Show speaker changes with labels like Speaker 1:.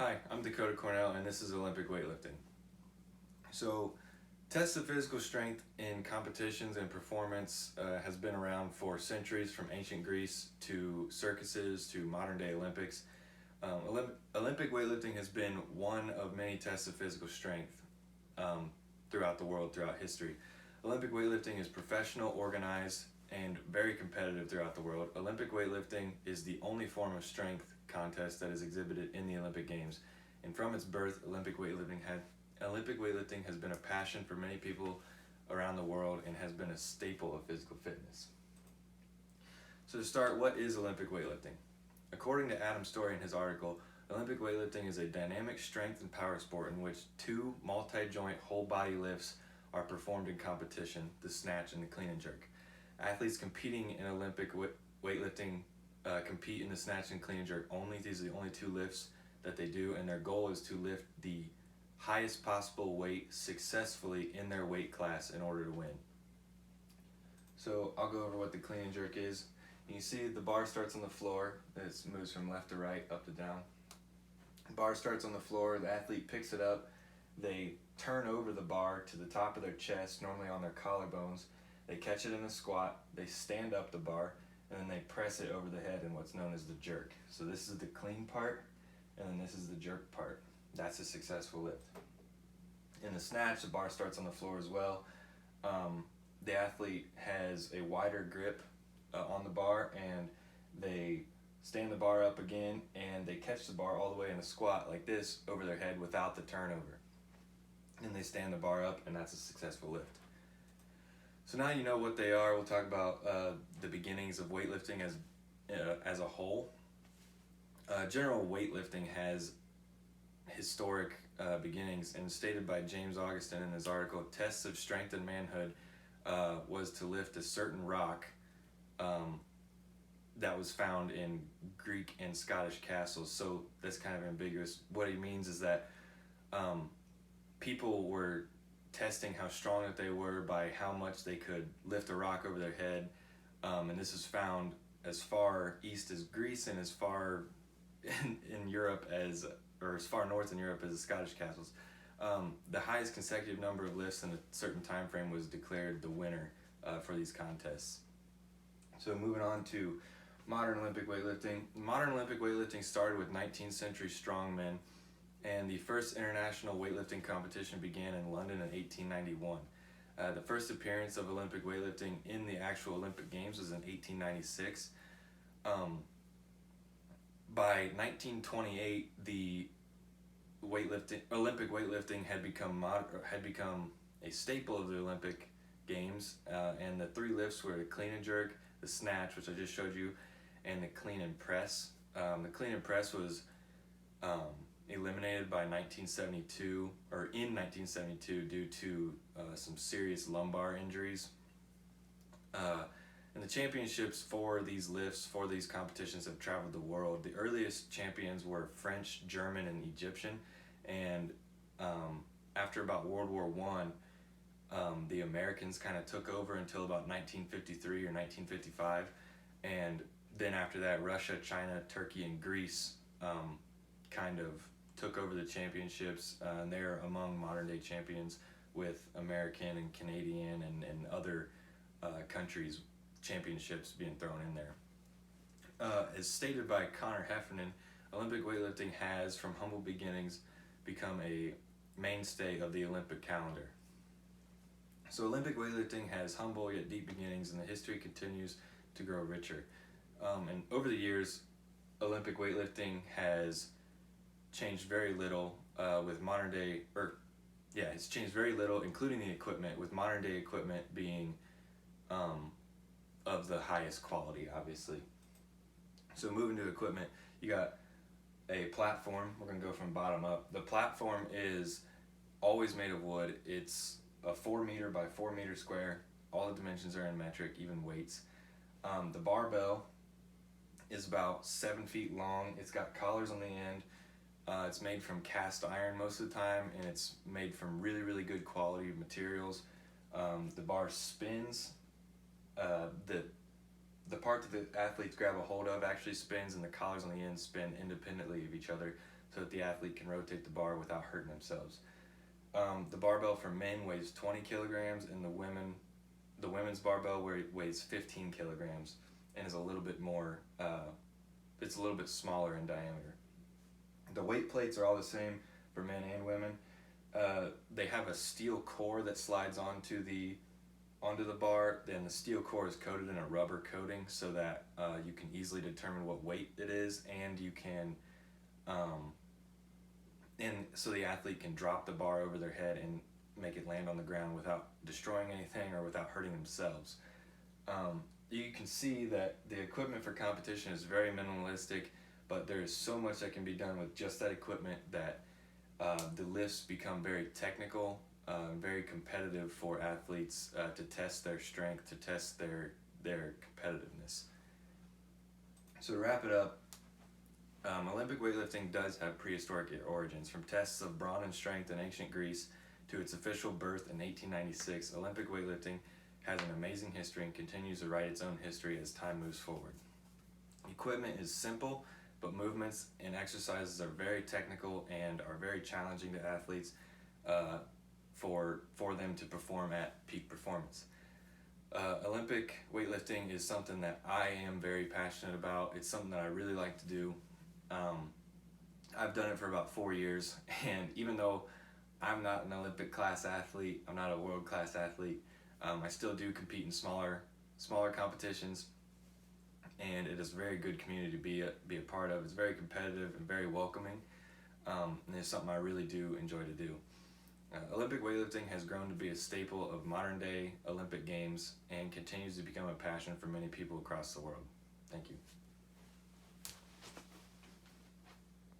Speaker 1: Hi, I'm Dakota Cornell, and this is Olympic weightlifting. So, tests of physical strength in competitions and performance has been around for centuries, from ancient Greece to circuses to modern day Olympics. Olympic weightlifting has been one of many tests of physical strength um, throughout the world, throughout history. Olympic weightlifting is professional, organized, and very competitive throughout the world. Olympic weightlifting is the only form of strength contest that is exhibited in the Olympic Games. And from its birth, Olympic weightlifting has been a passion for many people around the world and has been a staple of physical fitness. So to start, what is Olympic weightlifting? According to Adam Story in his article, Olympic weightlifting is a dynamic strength and power sport in which two multi-joint whole body lifts are performed in competition, the snatch and the clean and jerk. Athletes competing in Olympic weightlifting compete in the snatch and clean and jerk only. These are the only two lifts that they do, and their goal is to lift the highest possible weight successfully in their weight class in order to win. So I'll go over what the clean and jerk is. You see the bar starts on the floor. It moves from left to right, up to down. The bar starts on the floor. The athlete picks it up. They turn over the bar to the top of their chest, normally on their collarbones. They catch it in a squat. They stand up the bar, and then they press it over the head in what's known as the jerk. So this is the clean part, and then this is the jerk part. That's a successful lift. In the snatch, the bar starts on the floor as well. The athlete has a wider grip on the bar, and they stand the bar up again, and they catch the bar all the way in a squat like this over their head without the turnover. And they stand the bar up, and that's a successful lift. So now you know what they are. We'll talk about the beginnings of weightlifting as a whole. General weightlifting has historic beginnings, and stated by James Augustine in his article, tests of strength and manhood was to lift a certain rock that was found in Greek and Scottish castles. So that's kind of ambiguous. What he means is that people were testing how strong that they were by how much they could lift a rock over their head, and this is found as far east as Greece and as far in Europe or as far north in Europe as the Scottish castles. The highest consecutive number of lifts in a certain time frame was declared the winner for these contests. So moving on to modern Olympic weightlifting. Modern Olympic weightlifting started with 19th century strongmen, and the first international weightlifting competition began in London in 1891. The first appearance of Olympic weightlifting in the actual Olympic Games was in 1896. By 1928, the Olympic weightlifting had become a staple of the Olympic Games, and the three lifts were the clean and jerk, the snatch, which I just showed you, and the clean and press. The clean and press was eliminated by 1972, or in 1972, due to some serious lumbar injuries. And the championships for these lifts, for these competitions, have traveled the world. The earliest champions were French, German, and Egyptian. And after about World War I, the Americans kind of took over until about 1953 or 1955. And then after that, Russia, China, Turkey, and Greece kind of took over the championships. And they're among modern day champions, with American and Canadian and other countries' championships being thrown in there. As stated by Connor Heffernan, Olympic weightlifting has, from humble beginnings, become a mainstay of the Olympic calendar. So Olympic weightlifting has humble yet deep beginnings, and the history continues to grow richer. And over the years, Olympic weightlifting has changed very little it's changed very little, including the equipment, with modern day equipment being of the highest quality, obviously. So moving to equipment, you got a platform. We're going to go from bottom up. The platform is always made of wood. It's a 4 meter by 4 meter square. All the dimensions are in metric, even weights. The barbell is about 7 feet long. It's got collars on the end. It's made from cast iron most of the time, and it's made from really, really good quality materials. The bar spins. The part that the athletes grab a hold of actually spins, and the collars on the end spin independently of each other. so that the athlete can rotate the bar without hurting themselves. The barbell for men weighs 20 kilograms, and the women's barbell weighs 15 kilograms and is a little bit more, it's a little bit smaller in diameter. The weight plates are all the same for men and women. They have a steel core that slides onto the bar. Then the steel core is coated in a rubber coating so that you can easily determine what weight it is, and you can and so the athlete can drop the bar over their head and make it land on the ground without destroying anything or without hurting themselves. You can see that the equipment for competition is very minimalistic, but there is so much that can be done with just that equipment that the lifts become very technical, very competitive for athletes to test their strength, to test their competitiveness. So to wrap it up, Olympic weightlifting does have prehistoric origins. From tests of brawn and strength in ancient Greece to its official birth in 1896, Olympic weightlifting has an amazing history and continues to write its own history as time moves forward. Equipment is simple, but movements and exercises are very technical and are very challenging to athletes for them to perform at peak performance. Olympic weightlifting is something that I am very passionate about. It's something that I really like to do. I've done it for about 4 years, and even though I'm not an Olympic class athlete, I'm not a world class athlete, I still do compete in smaller competitions, and it is a very good community to be a part of. It's very competitive and very welcoming, and it's something I really do enjoy to do. Olympic weightlifting has grown to be a staple of modern day Olympic Games and continues to become a passion for many people across the world. Thank you.